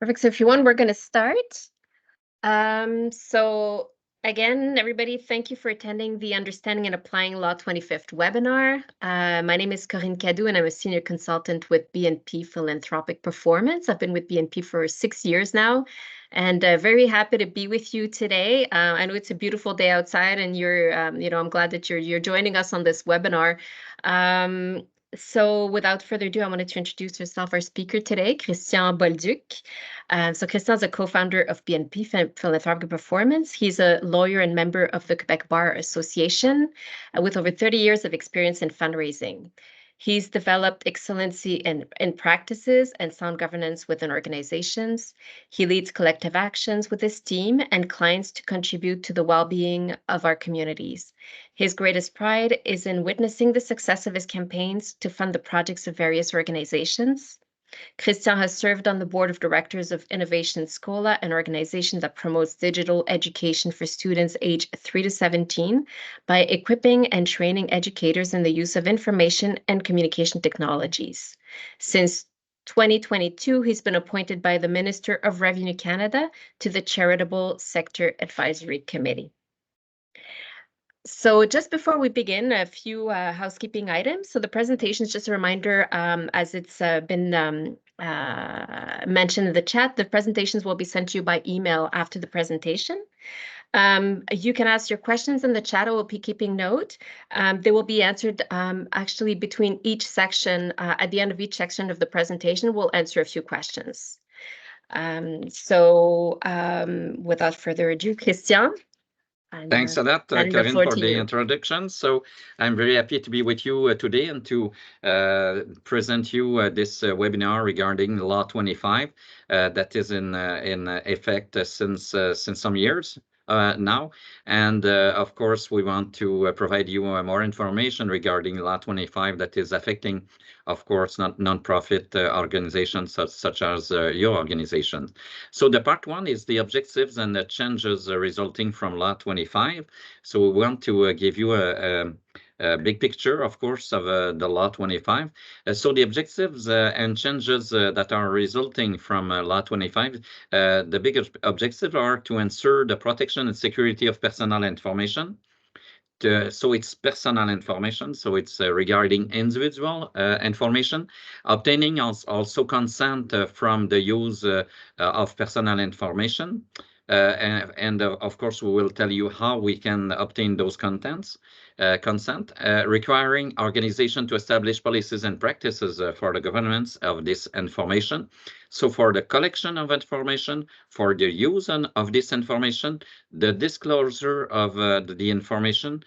Perfect. So if you want, we're going to start. So again, everybody, thank you for attending the Understanding and Applying Law 25th webinar. My name is Corinne Cadou, and I'm a senior consultant with BNP Philanthropic Performance. I've been with BNP for 6 years now, and very happy to be with you today. I know it's a beautiful day outside, and I'm glad that you're joining us on this webinar. So without further ado, I wanted to introduce our speaker today, Christian Bolduc. So Christian's a co-founder of BNP Philanthropic Performance. He's a lawyer and member of the Quebec Bar Association with over 30 years of experience in fundraising. He's developed excellency in practices and sound governance within organizations. He leads collective actions with his team and clients to contribute to the well-being of our communities. His greatest pride is in witnessing the success of his campaigns to fund the projects of various organizations. Christian has served on the board of directors of Innovation Scola, an organization that promotes digital education for students aged 3 to 17 by equipping and training educators in the use of information and communication technologies. Since 2022, he's been appointed by the Minister of Revenue Canada to the Charitable Sector Advisory Committee. So just before we begin, a few housekeeping items. So the presentation is just a reminder, as it's been mentioned in the chat, the presentations will be sent to you by email after the presentation. You can ask your questions in the chat. I will be keeping note. They will be answered actually between each section. At the end of each section of the presentation, we'll answer a few questions. Without further ado, Christian. Thanks a lot, Corinne, for the introduction. So I'm very happy to be with you today and to present you this webinar regarding Law 25 that is in effect since some years now. And of course, we want to provide you more information regarding Law 25 that is affecting, of course, non-profit organizations such as your organization. So the part one is the objectives and the changes resulting from Law 25. So we want to give you a big picture, of course, of the Law 25. So the objectives and changes that are resulting from Law 25, the biggest objectives are to ensure the protection and security of personal information. So it's personal information, so it's regarding individual information, obtaining also consent from the use of personal information. And of course, we will tell you how we can obtain those consent, requiring organization to establish policies and practices for the governance of this information. So for the collection of information, for the use of this information, the disclosure of the information,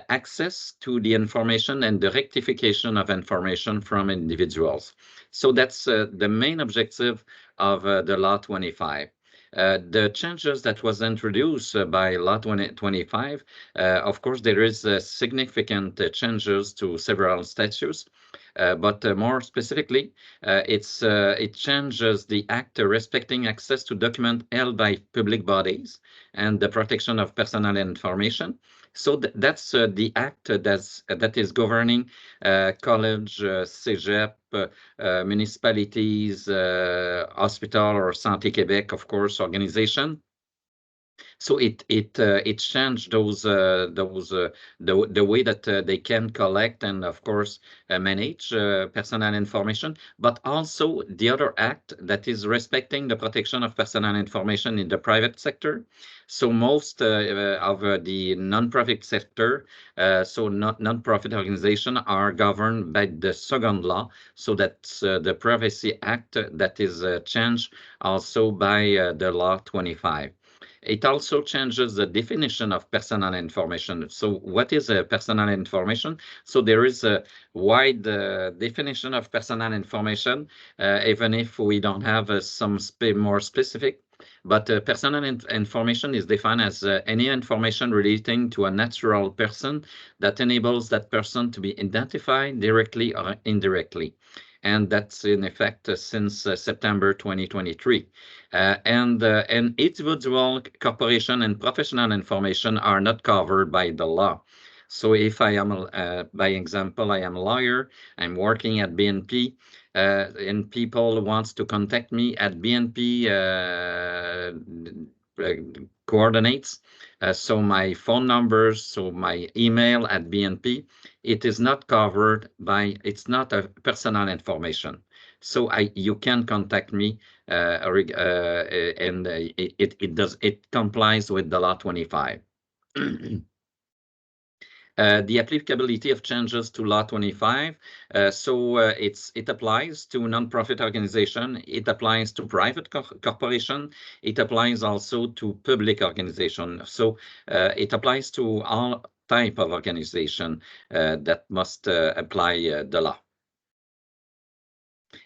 access to the information, and the rectification of information from individuals. So that's the main objective of the Law 25. The changes that was introduced by Law 25, of course, there is significant changes to several statutes, but more specifically, it changes the act respecting access to documents held by public bodies and the protection of personal information. So that's the act that is governing college, CEGEP, municipalities, hospital or Santé Québec, of course, organization. So it changed the way that they can collect and of course manage personal information, but also the other act that is respecting the protection of personal information in the private sector. So most of the non-profit sector, so non-profit organizations are governed by the second law. So that's the Privacy Act that is changed also by the Law 25. It also changes the definition of personal information. So what is personal information? So there is a wide definition of personal information, even if we don't have some more specific. But personal information is defined as any information relating to a natural person that enables that person to be identified directly or indirectly. And that's in effect since September 2023. And individual, corporation, and professional information are not covered by the law. So if I am, by example, I am a lawyer, I'm working at BNP, and people wants to contact me at BNP coordinates. So my phone numbers, so my email at BNP, it is not covered by, it's not a personal information. So you can contact me and it complies with the law 25. The applicability of changes to Law 25. It applies to non-profit organization. It applies to private corporation. It applies also to public organization. So it applies to all type of organization that must apply the law.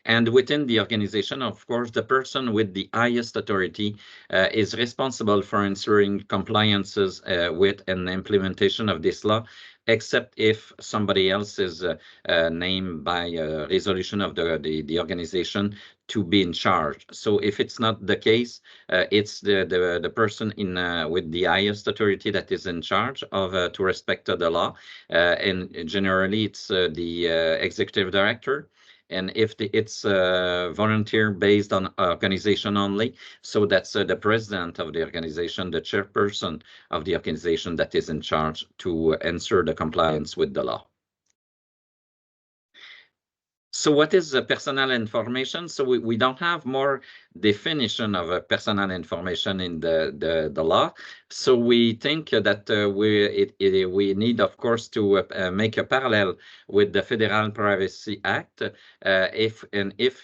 And within the organization, of course, the person with the highest authority is responsible for ensuring compliances with an implementation of this law, except if somebody else is named by a resolution of the organization to be in charge. So if it's not the case, it's the person with the highest authority that is in charge of to respect the law. And generally, it's the executive director. And if it's volunteer based on organization only, so that's the president of the organization, the chairperson of the organization that is in charge to ensure the compliance with the law. So what is personal information? So we don't have more definition of personal information in the law. So we think that we need, of course, to make a parallel with the Federal Privacy Act. If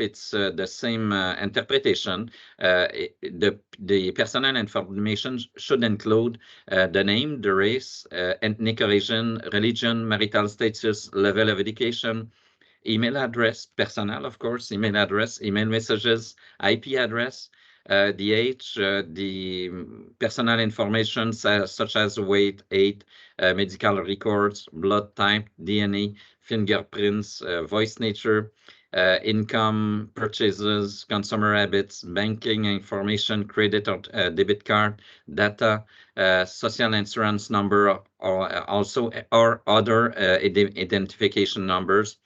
it's the same interpretation, the personal information should include the name, the race, ethnic origin, religion, marital status, level of education, email address, personal, of course, email address, email messages, IP address, the age, the personal information such as weight, age, medical records, blood type, DNA, fingerprints, voice nature, income, purchases, consumer habits, banking information, credit or debit card, data, social insurance number, or other identification numbers.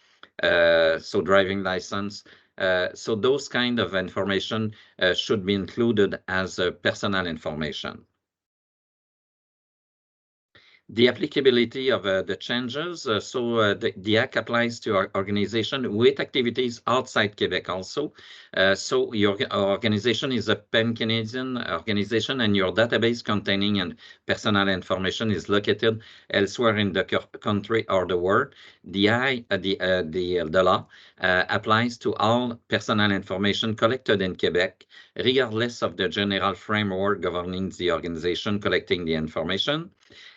So driving license. So those kind of information should be included as personal information. The applicability of the changes. The Act applies to our organization with activities outside Quebec also. So your organization is a pan-Canadian organization and your database containing personal information is located elsewhere in the country or the world. The law applies to all personal information collected in Quebec, regardless of the general framework governing the organization collecting the information.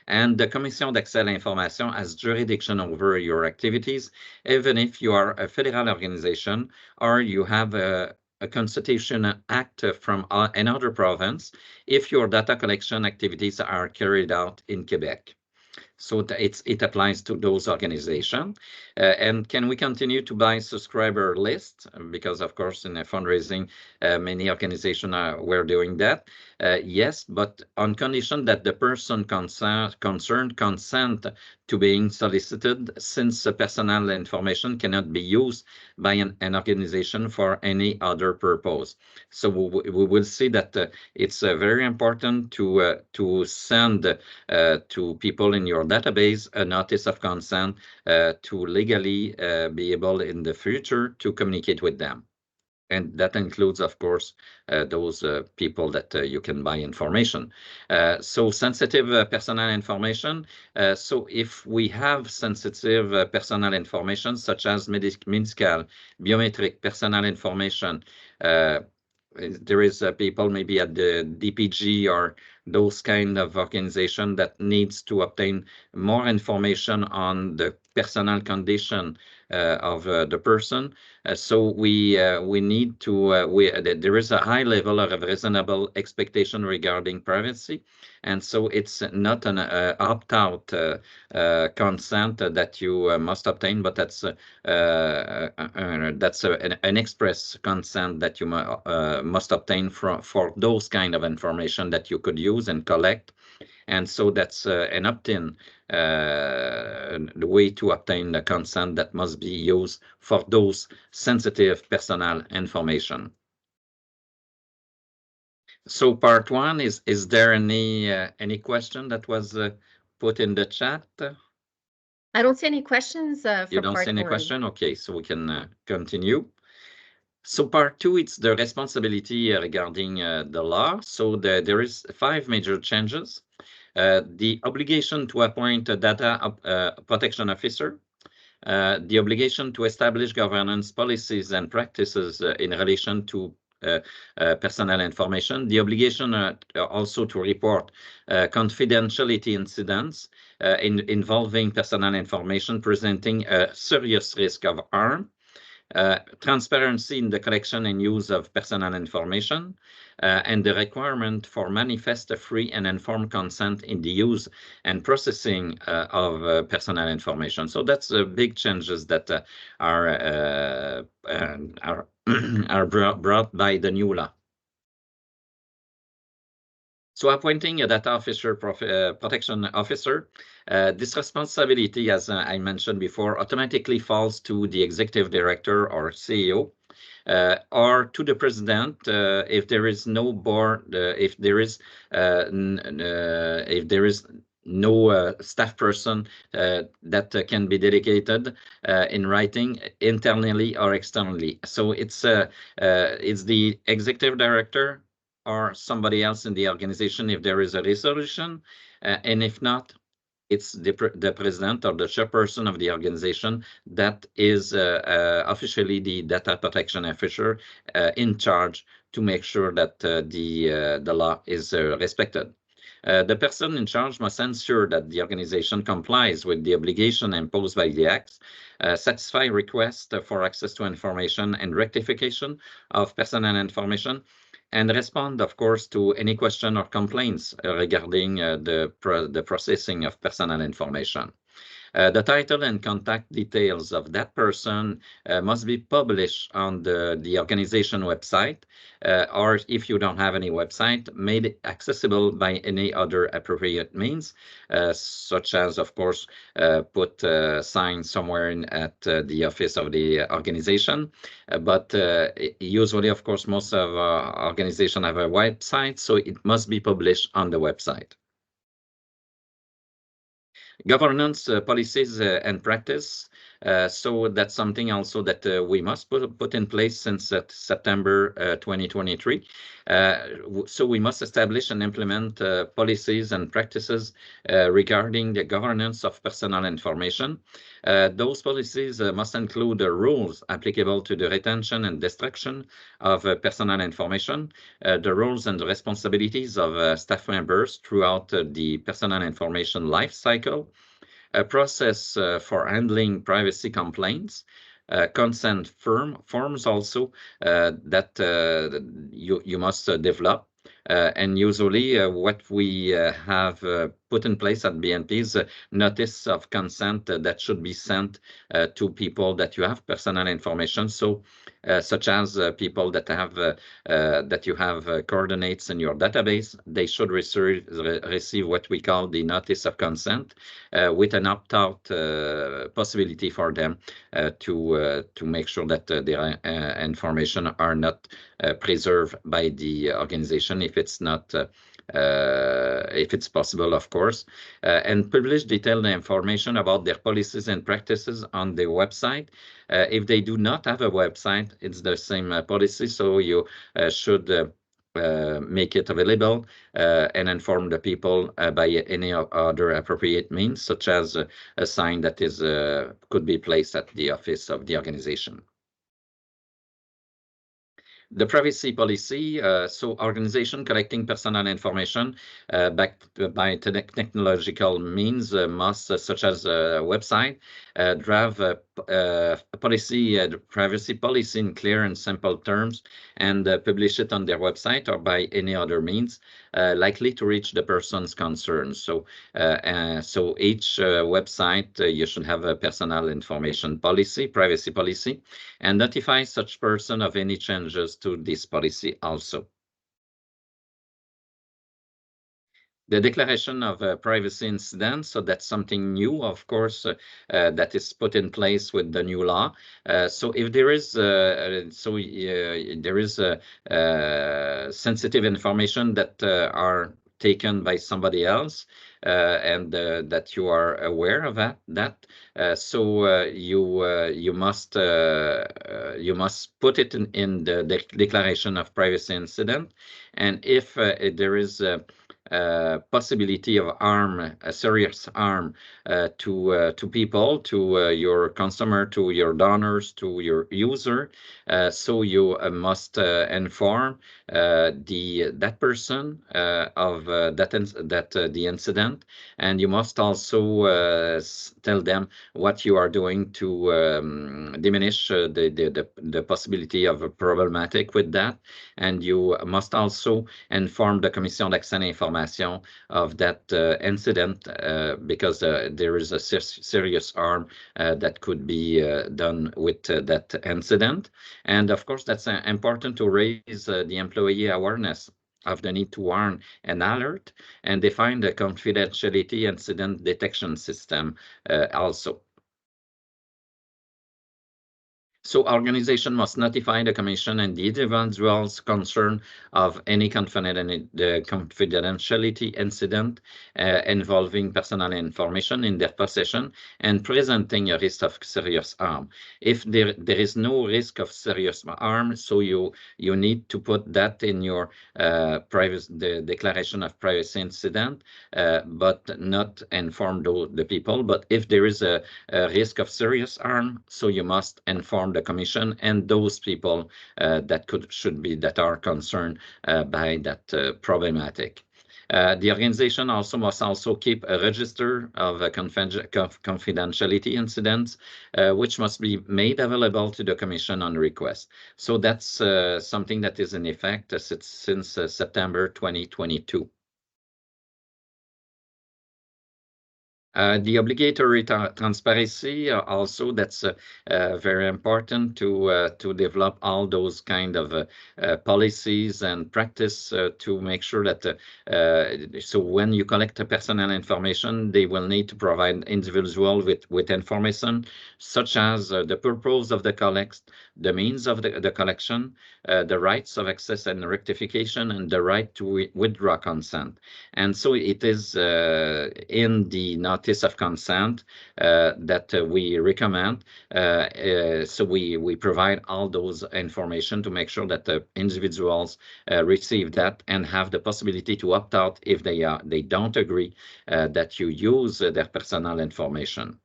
And the Commission d'accès à l'information has jurisdiction over your activities, even if you are a federal organization or you have a constitutional act from another province, if your data collection activities are carried out in Quebec. So it applies to those organizations. And can we continue to buy subscriber list? Because of course in fundraising, many organizations were doing that. Yes, but on condition that the person concerned consent to being solicited, since personal information cannot be used by an organization for any other purpose. So we will see that it's very important to send to people in your database a notice of consent to legally be able in the future to communicate with them. And that includes, of course, those people that you can buy information. So sensitive personal information. So if we have sensitive personal information, such as medical, biometric personal information, there is people maybe at the DPG or those kind of organization that needs to obtain more information on the personal condition of the person. So we need to, there is a high level of reasonable expectation regarding privacy. And so it's not an opt-out consent that you must obtain, but that's an express consent that you must obtain for those kind of information that you could use and collect. And so that's an opt-in, the way to obtain the consent that must be used for those sensitive personal information. So part one, is there any question that was put in the chat? I don't see any questions for You don't part see any one. question? Okay, so we can continue. So part two, it's the responsibility regarding the law. So there is 5 major changes. The obligation to appoint a data protection officer, the obligation to establish governance policies and practices in relation to personal information, the obligation also to report confidentiality incidents involving personal information presenting a serious risk of harm, transparency in the collection and use of personal information, and the requirement for manifest free and informed consent in the use and processing of personal information. So that's big changes that are brought by the new law. So appointing a data officer, protection officer, this responsibility, as I mentioned before, automatically falls to the executive director or CEO, or to the president if there is no board, if there is no staff person that can be dedicated in writing internally or externally. So it's the executive director or somebody else in the organization if there is a resolution, and if not, it's the president or the chairperson of the organization that is officially the data protection officer in charge to make sure that the law is respected. The person in charge must ensure that the organization complies with the obligation imposed by the Act, satisfy requests for access to information and rectification of personal information, and respond, of course, to any question or complaints regarding the processing of personal information. The title and contact details of that person must be published on the organization website, or if you don't have any website, made accessible by any other appropriate means, such as, of course, put a sign somewhere at the office of the organization. But usually, of course, most of our organizations have a website, so it must be published on the website. Governance policies and practice. So that's something also that we must put in place since September 2023. So we must establish and implement policies and practices regarding the governance of personal information. Those policies must include the rules applicable to the retention and destruction of personal information, the roles and the responsibilities of staff members throughout the personal information life cycle, a process for handling privacy complaints, consent forms also that you must develop. And usually what we have put in place at BNP is a notice of consent that should be sent to people that you have personal information. So such as people that have that you have coordinates in your database, they should receive what we call the notice of consent with an opt-out possibility for them to make sure that their information are not preserved by the organization if it's not if it's possible, of course, and publish detailed information about their policies and practices on their website. If they do not have a website, it's the same policy, so you should make it available and inform the people by any other appropriate means, such as a sign that is could be placed at the office of the organization. The privacy policy, so organization collecting personal information backed by technological means must, such as a website, draft a policy, privacy policy in clear and simple terms, and publish it on their website or by any other means likely to reach the person's concerns. So, so each website, you should have a personal information policy, privacy policy, and notify such person of any changes to this policy also. the declaration of a privacy incident. So that's something new, of course, that is put in place with the new law. So if there is sensitive information that are taken by somebody else, and that you are aware of that, so you must put it in the declaration of privacy incident. And if there is possibility of harm, a serious harm to people, to your consumer, to your donors, to your user, so you must inform that person of the incident, and you must also tell them what you are doing to diminish the possibility of a problematic with that. And you must also inform the Commission d'Accès à l'Information of that incident, because there is a serious harm that could be done with that incident. And of course, that's important to raise the employee awareness of the need to warn and alert, and define the confidentiality incident detection system also. So organization must notify the Commission and the individuals concerned of any confidentiality incident involving personal information in their possession and presenting a risk of serious harm. If there is no risk of serious harm, so you need to put that in your the declaration of privacy incident, but not inform the people. But if there is a risk of serious harm, so you must inform the Commission and those people that are concerned by that problematic. The organization must also keep a register of confidentiality incidents, which must be made available to the Commission on request. So that's something that is in effect since September 2022. The obligatory transparency also, that's very important to develop all those kind of policies and practice to make sure that so when you collect personal information, they will need to provide individual with information such as the purpose of the collect, the means of the collection, the rights of access and rectification, and the right to withdraw consent. And so it is in the notice of consent that we recommend. So we provide all those information to make sure that the individuals receive that and have the possibility to opt out if they don't agree that you use their personal information.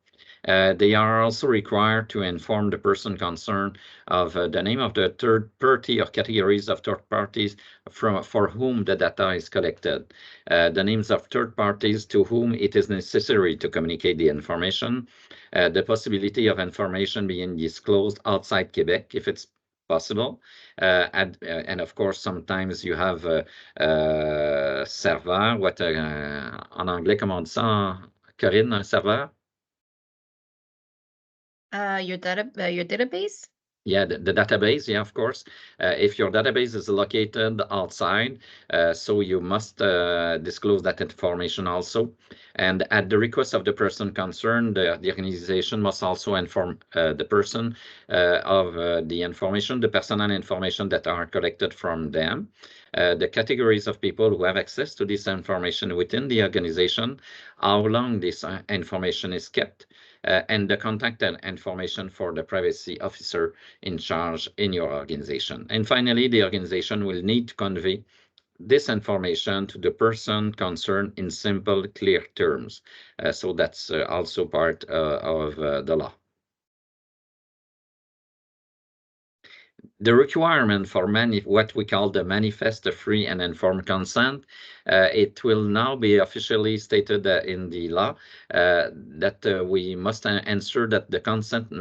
They are also required to inform the person concerned of the name of the third party or categories of third parties for whom the data is collected, the names of third parties to whom it is necessary to communicate the information, the possibility of information being disclosed outside Quebec if it's possible, and of course sometimes you have serveur, what en anglais comment on dit ça, Corinne, un serveur? Your database? Yeah, the database, yeah, of course. If your database is located outside, so you must disclose that information also. And at the request of the person concerned, the organization must also inform the person of the information, the personal information that are collected from them, the categories of people who have access to this information within the organization, how long this information is kept, and the contact information for the privacy officer in charge in your organization. And finally, the organization will need to convey this information to the person concerned in simple, clear terms. So that's also part of the law. The requirement for what we call the manifest free and informed consent, it will now be officially stated in the law that we must ensure that the consent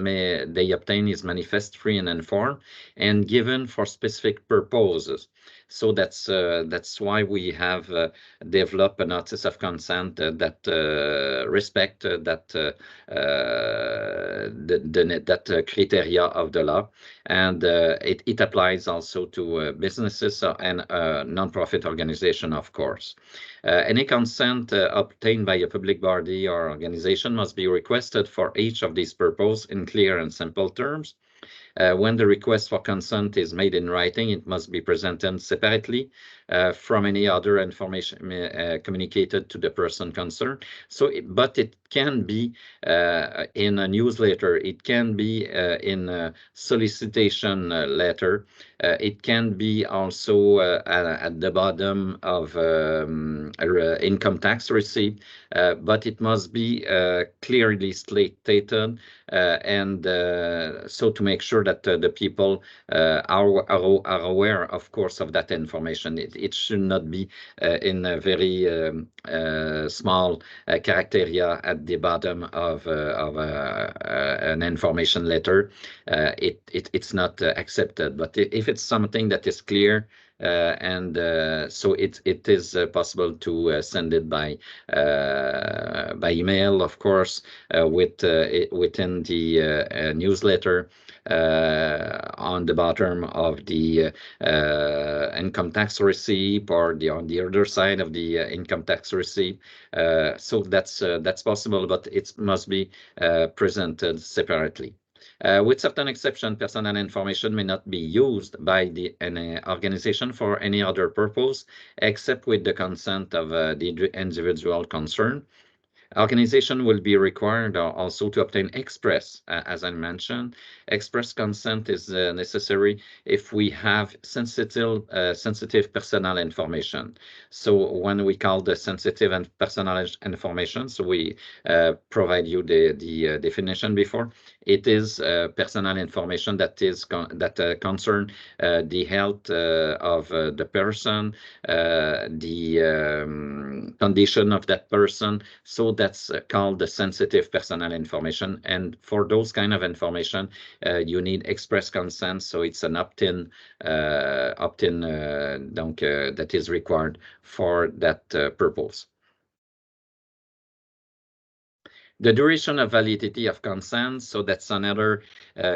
they obtain is manifest free and informed and given for specific purposes. So that's why we have developed a notice of consent that respect that criteria of the law, and it applies also to businesses and non-profit organization, of course. Any consent obtained by a public body or organization must be requested for each of these purposes in clear and simple terms. When the request for consent is made in writing, it must be presented separately from any other information communicated to the person concerned. So, but it can be in a newsletter, it can be in a solicitation letter, it can be also at the bottom of income tax receipt, but it must be clearly stated, and so to make sure that the people are aware, of course, of that information. It should not be in a very small criteria at the bottom of an information letter. It's not accepted. But if it's something that is clear, and so it is possible to send it by email, of course, within the newsletter, on the bottom of the income tax receipt, or on the other side of the income tax receipt. So that's possible, but it must be presented separately. With certain exceptions, personal information may not be used by any organization for any other purpose except with the consent of the individual concerned. Organization will be required also to obtain express, as I mentioned. Express consent is necessary if we have sensitive personal information. So when we call the sensitive and personal information, so we provide you the definition before. It is personal information that is concern the health of the person, the condition of that person. So that's called the sensitive personal information, and for those kind of information you need express consent, so it's an opt-in that is required for that purpose. The duration of validity of consent, so that's another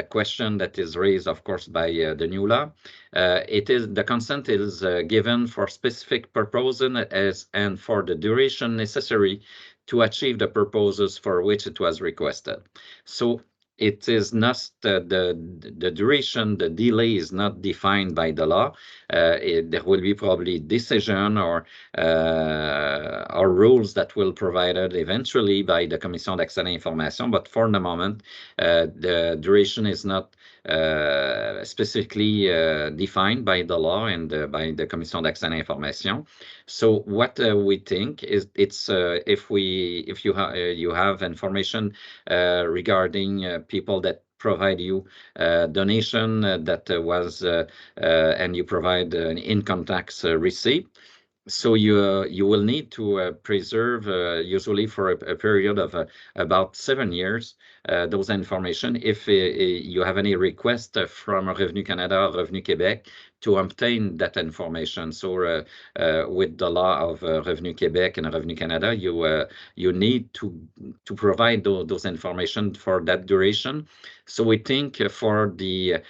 question that is raised, of course, by the new law. The consent is given for specific purposes and for the duration necessary to achieve the purposes for which it was requested. So it is not the duration, the delay is not defined by the law. There will be probably decision or rules that will be provided eventually by the Commission d'accès à l'information, but for the moment, the duration is not specifically defined by the law and by the Commission d'accès à l'information. So what we think is if you have information regarding people that provide you donation that was and you provide an income tax receipt. So you will need to preserve usually for a period of about 7 years those information. If you have any request from Revenu Canada or Revenu Québec to obtain that information, so with the law of Revenu Québec and Revenu Canada, you need to provide those information for that duration. So we think for the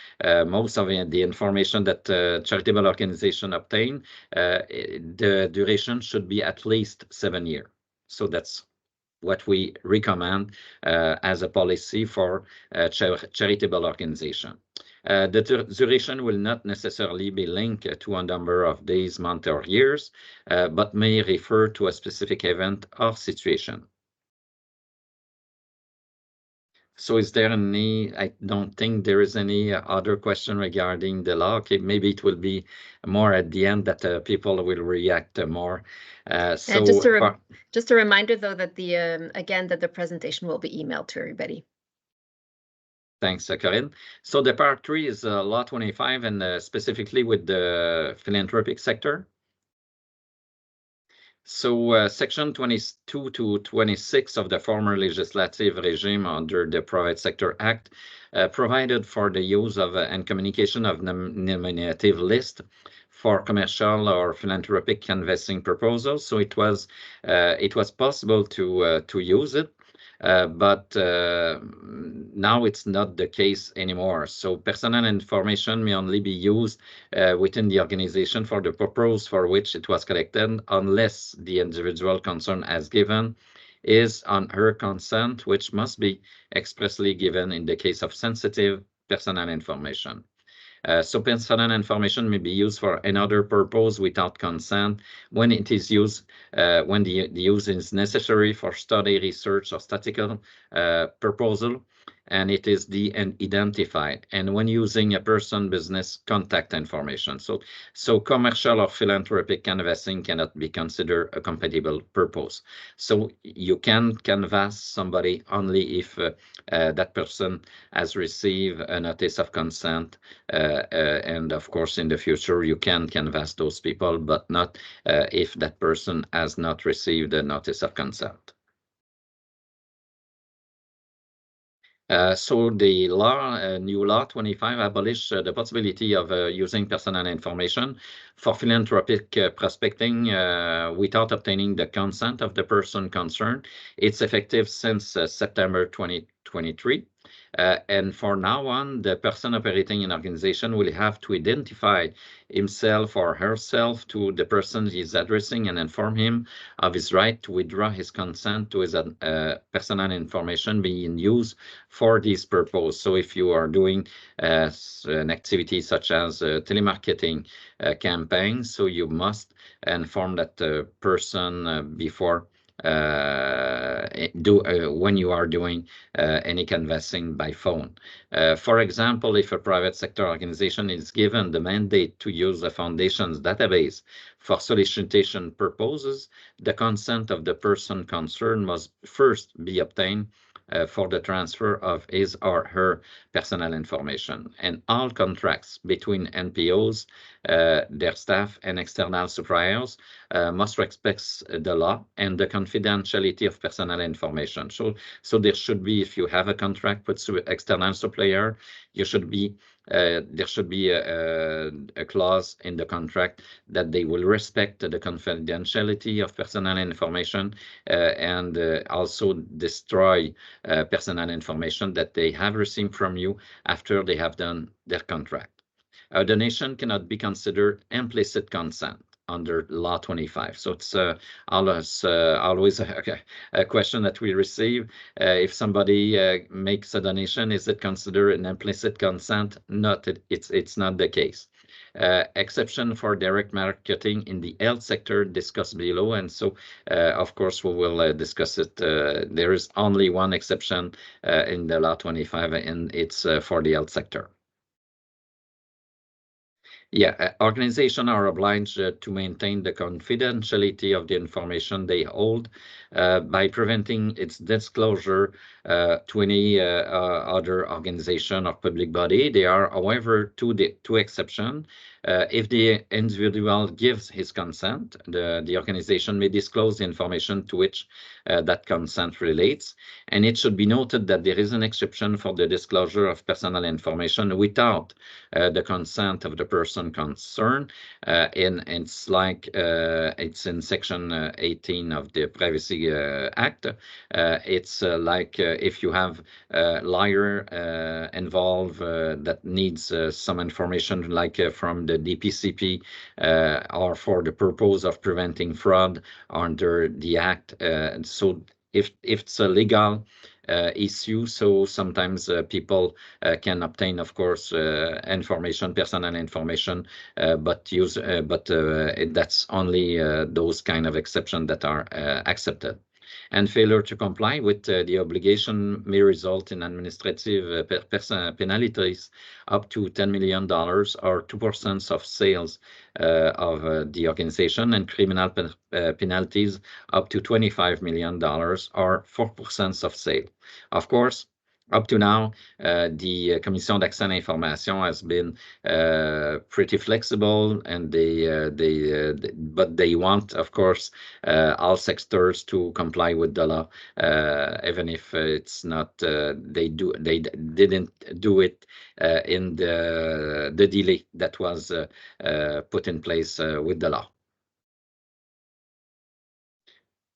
most of the information that charitable organization obtain, the duration should be at least 7 years. So that's what we recommend as a policy for charitable organization. The duration will not necessarily be linked to a number of days, months, or years, but may refer to a specific event or situation. So is there any, I don't think there is any other question regarding the law. Okay, maybe it will be more at the end that people will react more. So just a reminder though that again that the presentation will be emailed to everybody. Thanks, Corinne. So the part 3 is Law 25 and specifically with the philanthropic sector. So Section 22 to 26 of the former legislative regime under the Private Sector Act provided for the use of and communication of nominative list for commercial or philanthropic canvassing proposals. So it was possible to use it. But now it's not the case anymore. So personal information may only be used within the organization for the purpose for which it was collected, unless the individual concerned has given his or her consent, which must be expressly given in the case of sensitive personal information. So personal information may be used for another purpose without consent when it is used, when the use is necessary for study, research, or statistical proposal, and it is de-identified, and when using a person business contact information. So commercial or philanthropic canvassing cannot be considered a compatible purpose. So you can canvass somebody only if that person has received a notice of consent, and of course in the future you can canvass those people, but not if that person has not received a notice of consent. So the law, new law 25, abolished the possibility of using personal information for philanthropic prospecting without obtaining the consent of the person concerned. It's effective since September 2023. And for now on, the person operating an organization will have to identify himself or herself to the person he is addressing and inform him of his right to withdraw his consent to his personal information being used for this purpose. So if you are doing an activity such as telemarketing campaign, so you must inform that person before when you are doing any canvassing by phone. For example, if a private sector organization is given the mandate to use the foundation's database for solicitation purposes, the consent of the person concerned must first be obtained for the transfer of his or her personal information. And all contracts between NPOs, their staff, and external suppliers must respect the law and the confidentiality of personal information. So there should be, if you have a contract with external supplier, there should be a clause in the contract that they will respect the confidentiality of personal information and also destroy personal information that they have received from you after they have done their contract. A donation cannot be considered implicit consent under Law 25. So it's always a question that we receive. If somebody makes a donation, is it considered an implicit consent? Not. It's not the case. Exception for direct marketing in the health sector discussed below, and so of course we will discuss it. There is only one exception in the Law 25, and it's for the health sector. Yeah, organizations are obliged to maintain the confidentiality of the information they hold by preventing its disclosure to any other organization or public body. There are, however, two exceptions. If the individual gives his consent, the organization may disclose the information to which that consent relates. And it should be noted that there is an exception for the disclosure of personal information without the consent of the person concerned. And it's like it's in Section 18 of the Privacy Act. It's like if you have a lawyer involved that needs some information, like from the DPCP or for the purpose of preventing fraud under the Act. So if it's a legal issue, so sometimes people can obtain, of course, information, personal information, but that's only those kind of exceptions that are accepted. And failure to comply with the obligation may result in administrative penalties up to $10 million or 2% of sales of the organization, and criminal penalties up to $25 million or 4% of sale. Of course, Up to now, the Commission d'accès à l'information has been pretty flexible, and but they want, of course, all sectors to comply with the law, even if it's not they didn't do it in the delay that was put in place with the law.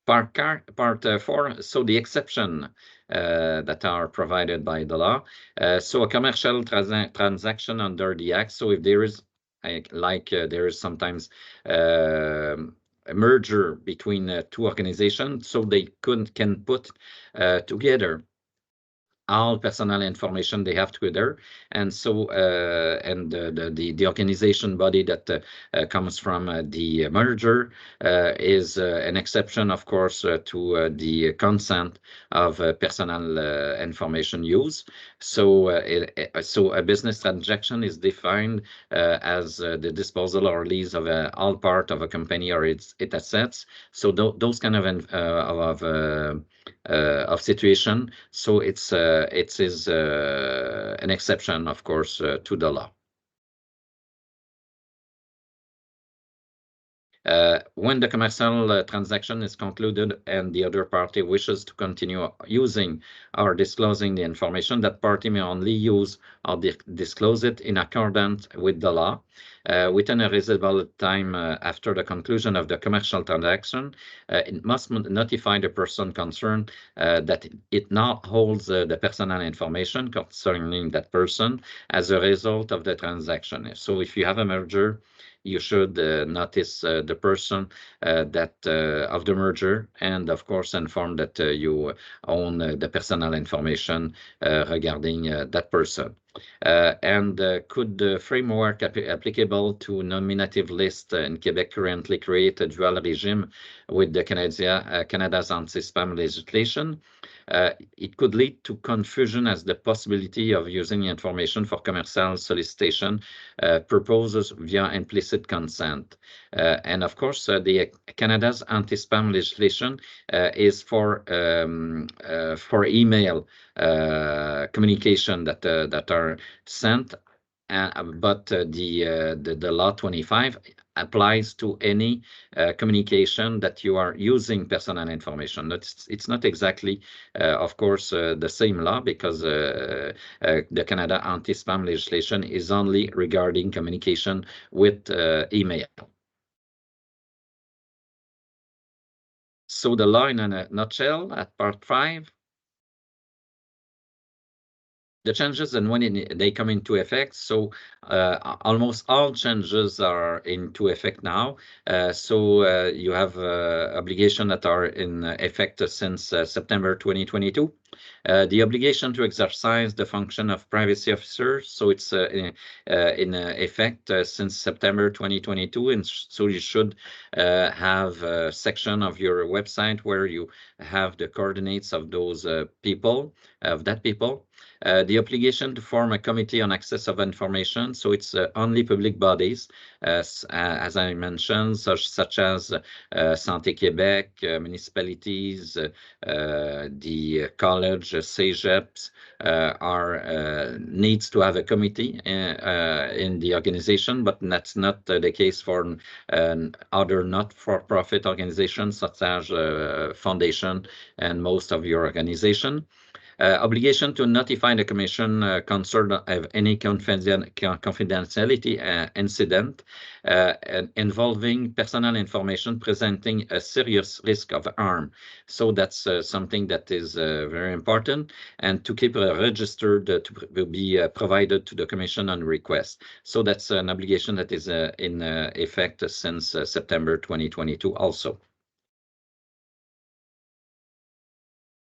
Part 4, so the exception that are provided by the law. So a commercial transaction under the Act, so if there is, there is sometimes a merger between two organizations, so they can put together all personal information they have together, and so and the organization body that comes from the merger is an exception, of course, to the consent of personal information use. So so a business transaction is defined as the disposal or lease of all part of a company or its assets. So those kind of situation. So it is an exception, of course, to the law. When the commercial transaction is concluded and the other party wishes to continue using or disclosing the information, that party may only use or disclose it in accordance with the law within a reasonable time after the conclusion of the commercial transaction. It must notify the person concerned that it now holds the personal information concerning that person as a result of the transaction. So if you have a merger, you should notice the person that of the merger, and of course inform that you own the personal information regarding that person. And could the framework applicable to nominative list in Quebec currently create a dual regime with the Canada's anti-spam legislation? It could lead to confusion as the possibility of using information for commercial solicitation purposes via implicit consent. And of course, the Canada's anti-spam legislation is for email communication that are sent, but the law 25 applies to any communication that you are using personal information. It's not exactly, of course, the same law, because the Canada anti-spam legislation is only regarding communication with email. So the law in a nutshell at part 5. The changes and when they come into effect. So almost all changes are into effect now. So you have obligations that are in effect since September 2022. The obligation to exercise the function of privacy officer, so it's in effect since September 2022, and so you should have a section of your website where you have the coordinates of those people, the obligation to form a committee on access of information, so it's only public bodies, as I mentioned, such as Santé Québec, municipalities, the college, CEGEPs, needs to have a committee in the organization, but that's not the case for other not-for-profit organizations such as foundation and most of your organization. Obligation to notify the Commission concerned of any confidentiality incident involving personal information presenting a serious risk of harm. So that's something that is very important, and to keep registered will be provided to the Commission on request. So that's an obligation that is in effect since September 2022 also.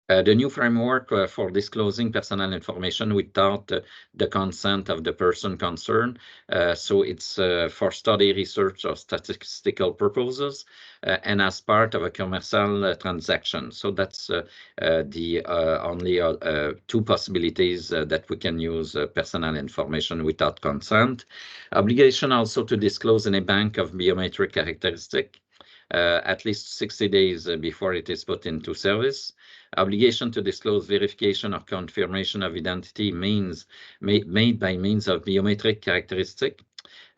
The new framework for disclosing personal information without the consent of the person concerned. So it's for study, research, or statistical purposes, and as part of a commercial transaction. So that's the only two possibilities that we can use personal information without consent. Obligation also to disclose in a bank of biometric characteristic at least 60 days before it is put into service. obligation to disclose verification or confirmation of identity made by means of biometric characteristic.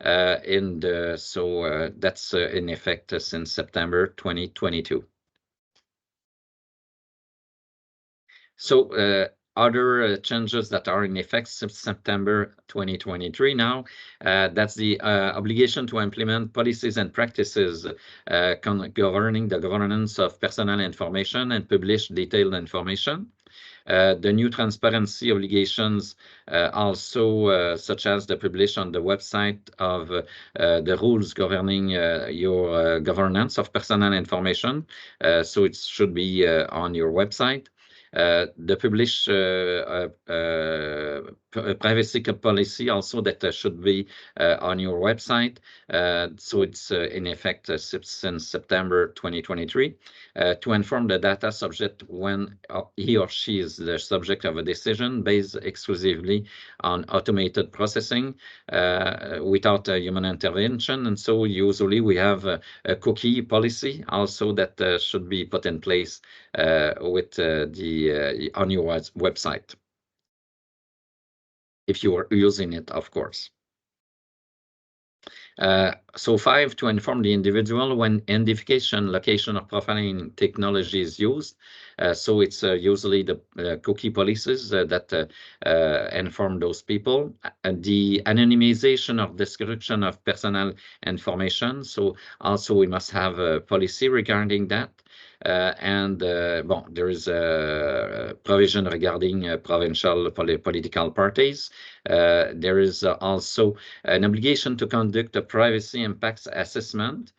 So that's in effect since September 2022. So other changes that are in effect since September 2023 now, that's the obligation to implement policies and practices governing the governance of personal information and publish detailed information. The new transparency obligations also, such as the publish on the website of the rules governing your governance of personal information. So it should be on your website. The publish privacy policy also that should be on your website. So it's in effect since September 2023 to inform the data subject when he or she is the subject of a decision based exclusively on automated processing without human intervention. And so usually we have a cookie policy also that should be put in place with on your website, if you are using it, of course. So 5, to inform the individual when identification, location, or profiling technology is used. So it's usually the cookie policies that inform those people. The anonymization of description of personal information. So also we must have a policy regarding that. There is a provision regarding provincial political parties. There is also an obligation to conduct a privacy impacts assessment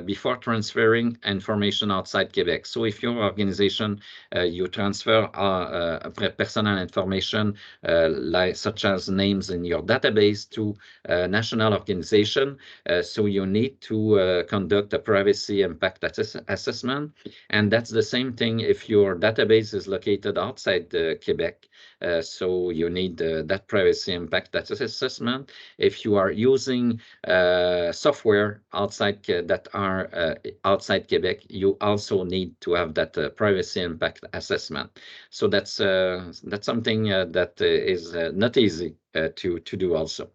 before transferring information outside Quebec. So if your organization, you transfer personal information such as names in your database to a national organization, so you need to conduct a privacy impact assessment. And that's the same thing if your database is located outside Quebec. So you need that privacy impact assessment. If you are using software outside that are outside Quebec, you also need to have that privacy impact assessment. So that's something that is not easy to do also.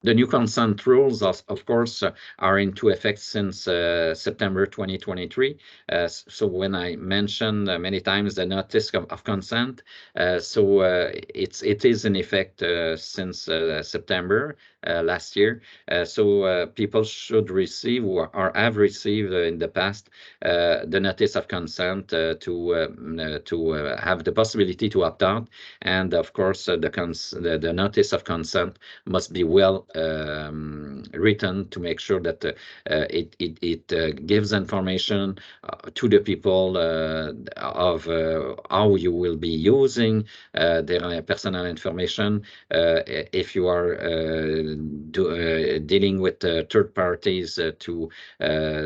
The new consent rules, of course, are into effect since September 2023. So when I mentioned many times the notice of consent, it is in effect since September last year. So people should receive or have received in the past the notice of consent to have the possibility to opt out. And of course, the notice of consent must be well written to make sure that it gives information to the people of how you will be using their personal information. If you are dealing with third parties to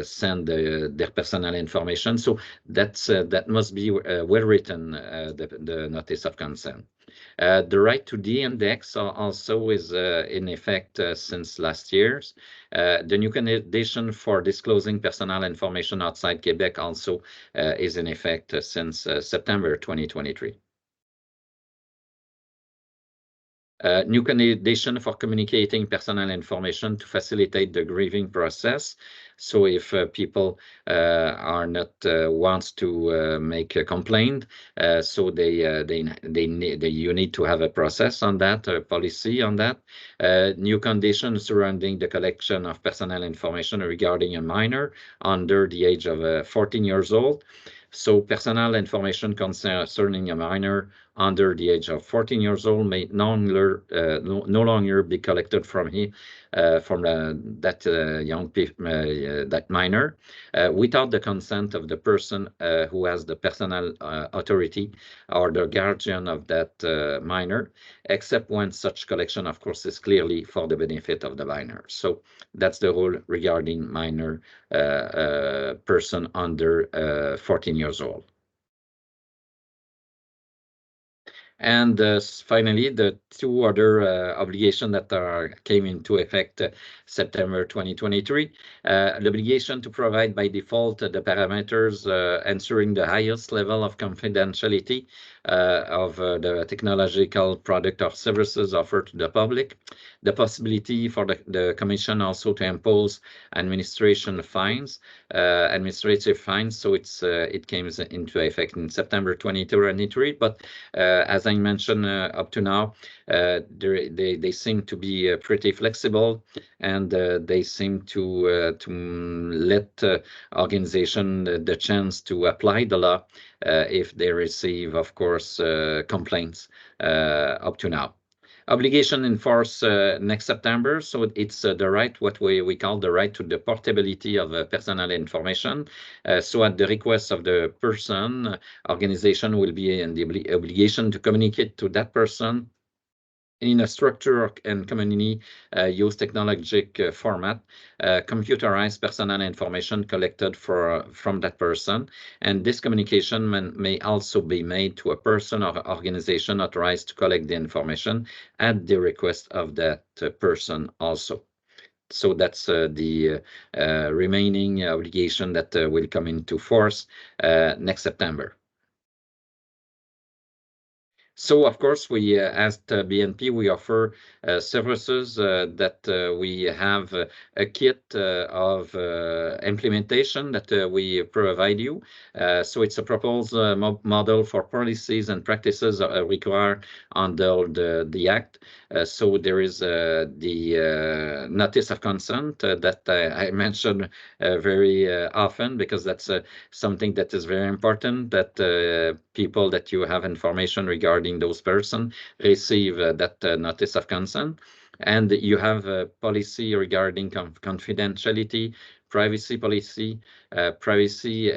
send their personal information, so that must be well written, the notice of consent. The right to de-index also is in effect since last year. The new condition for disclosing personal information outside Quebec also is in effect since September 2023. New condition for communicating personal information to facilitate the grieving process. So if people are not wants to make a complaint, so you need to have a process on that, a policy on that. New conditions surrounding the collection of personal information regarding a minor under the age of 14 years old. So personal information concerning a minor under the age of 14 years old may no longer be collected from that minor without the consent of the person who has the personal authority or the guardian of that minor, except when such collection, of course, is clearly for the benefit of the minor. So that's the rule regarding minor person under 14 years old. And finally, the two other obligations that came into effect September 2023, the obligation to provide by default the parameters ensuring the highest level of confidentiality of the technological product or services offered to the public, the possibility for the Commission also to impose administrative fines. So it came into effect in September 2023. But as I mentioned up to now, they seem to be pretty flexible, and they seem to let organization the chance to apply the law if they receive, of course, complaints up to now. Obligation in force next September, so it's the right, what we call the right to the portability of personal information. So at the request of the person, organization will be in the obligation to communicate to that person in a structure and commonly used technologic format, computerized personal information collected from that person. And this communication may also be made to a person or organization authorized to collect the information at the request of that person also. So that's the remaining obligation that will come into force next September. So, of course, we, as BNP, we offer services that we have a kit of implementation that we provide you. So it's a proposed model for policies and practices required under the Act. So there is the notice of consent that I mentioned very often, because that's something that is very important, that people that you have information regarding those persons receive that notice of consent. And you have a policy regarding confidentiality, privacy policy, privacy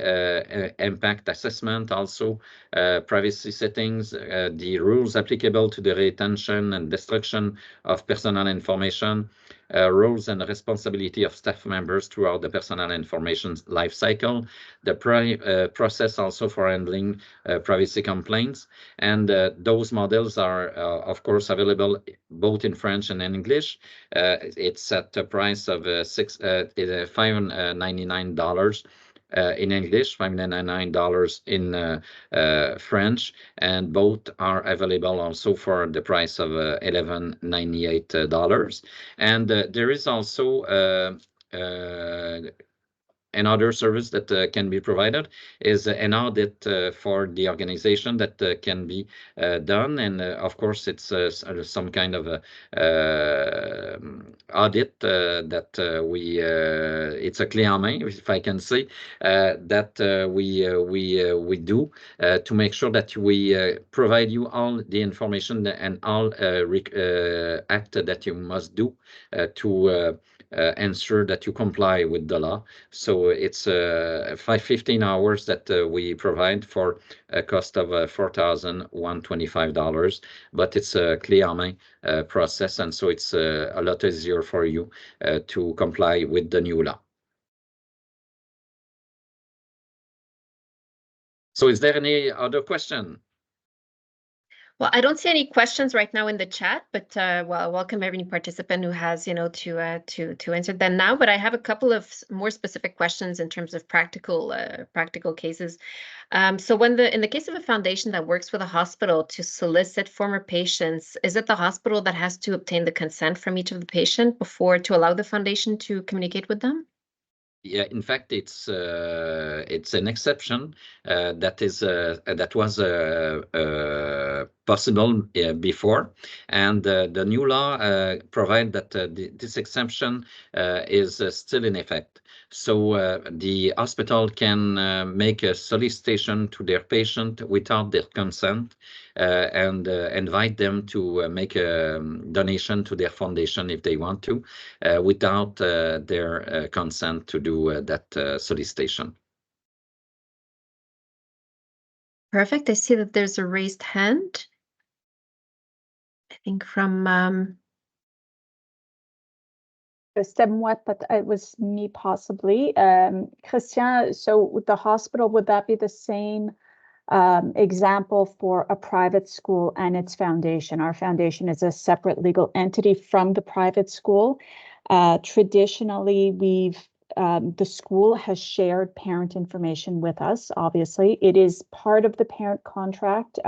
impact assessment, also privacy settings, the rules applicable to the retention and destruction of personal information, roles and responsibility of staff members throughout the personal information life cycle, the process also for handling privacy complaints. And those models are, of course, available both in French and in English. It's at a price of $599 in English, $599 in French, and both are available also for the price of $1198. And there is also another service that can be provided is an audit for the organization that can be done. And of course, it's some kind of audit that it's a clé en main, if I can say, that we do to make sure that we provide you all the information and all act that you must do to ensure that you comply with the law. So it's 15 hours that we provide for a cost of $4,125, but it's a clé en main process, and so it's a lot easier for you to comply with the new law. So is there any other question? Well, I don't see any questions right now in the chat, but well, welcome every participant who has, to answer them now. But I have a couple of more specific questions in terms of practical cases. So in the case of a foundation that works with a hospital to solicit former patients, is it the hospital that has to obtain the consent from each of the patient before to allow the foundation to communicate with them? Yeah, in fact, it's an exception that was possible before, and the new law provides that this exception is still in effect. So the hospital can make a solicitation to their patient without their consent and invite them to make a donation to their foundation if they want to, without their consent to do that solicitation. Perfect. I see that there's a raised hand. I think from C'était moi, but it was me possibly. Christian, so with the hospital, would that be the same example for a private school and its foundation. Our foundation is a separate legal entity from the private school. Traditionally, the school has shared parent information with us. Obviously, it is part of the parent contract.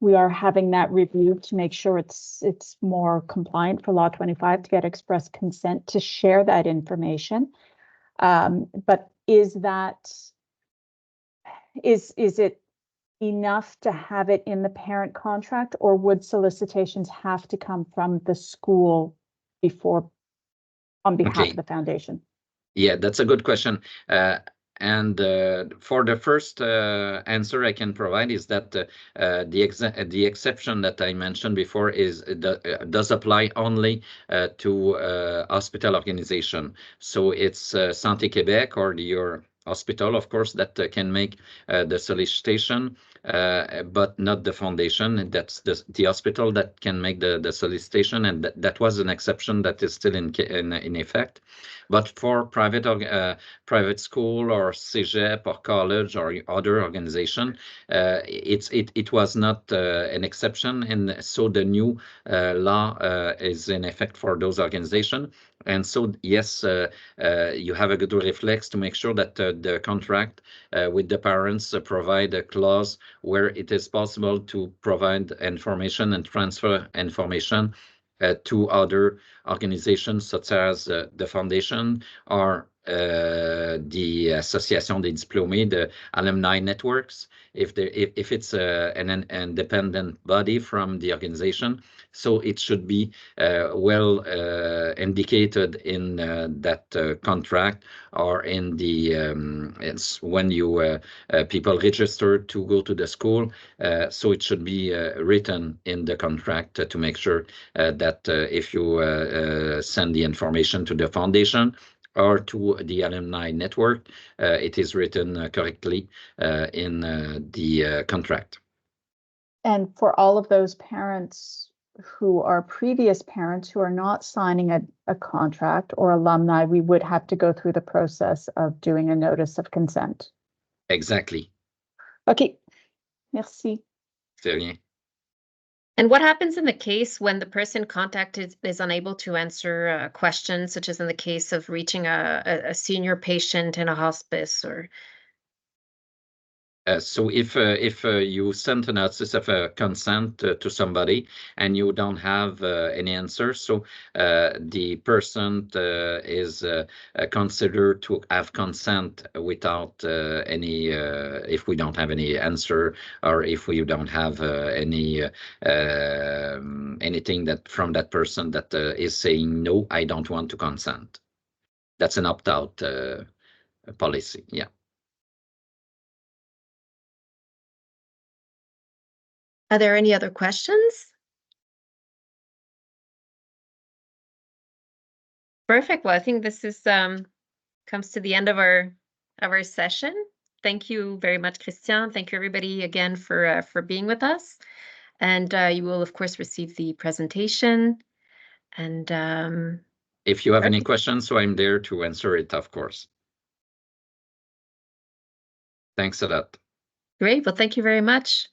We are having that reviewed to make sure it's more compliant for Law 25 to get express consent to share that information. But is it enough to have it in the parent contract, or would solicitations have to come from the school before on behalf of the foundation? Yeah, that's a good question. And for the first answer I can provide is that the exception that I mentioned before does apply only to hospital organization. So it's Santé Québec or your hospital, of course, that can make the solicitation, but not the foundation. And that's the hospital that can make the solicitation, and that was an exception that is still in effect. But for private school or CEGEP or college or other organization, it was not an exception, and so the new law is in effect for those organizations. And so, yes, you have a good reflex to make sure that the contract with the parents provide a clause where it is possible to provide information and transfer information to other organizations such as the foundation or the Association des Diplômés, the alumni networks, if it's an independent body from the organization. So it should be well indicated in that contract, or in the it's when you people register to go to the school. So it should be written in the contract to make sure that if you send the information to the foundation or to the alumni network, it is written correctly in the contract. And for all of those parents who are previous parents who are not signing a contract or alumni, we would have to go through the process of doing a notice of consent. Exactly. Okay. Merci. C'est rien. And what happens in the case when the person contacted is unable to answer questions, such as in the case of reaching a senior patient in a hospice? Or so if you send a notice of consent to somebody and you don't have any answer, so the person is considered to have consent without any, if we don't have any answer, or if we don't have any anything that from that person that is saying, no, I don't want to consent. That's an opt-out policy, yeah. Are there any other questions? Perfect. Well, I think this is comes to the end of our session. Thank you very much, Christian. Thank you, everybody, again for being with us. And you will, of course, receive the presentation. And if you have any questions, so I'm there to answer it, of course. Thanks a lot. Great. Well, thank you very much.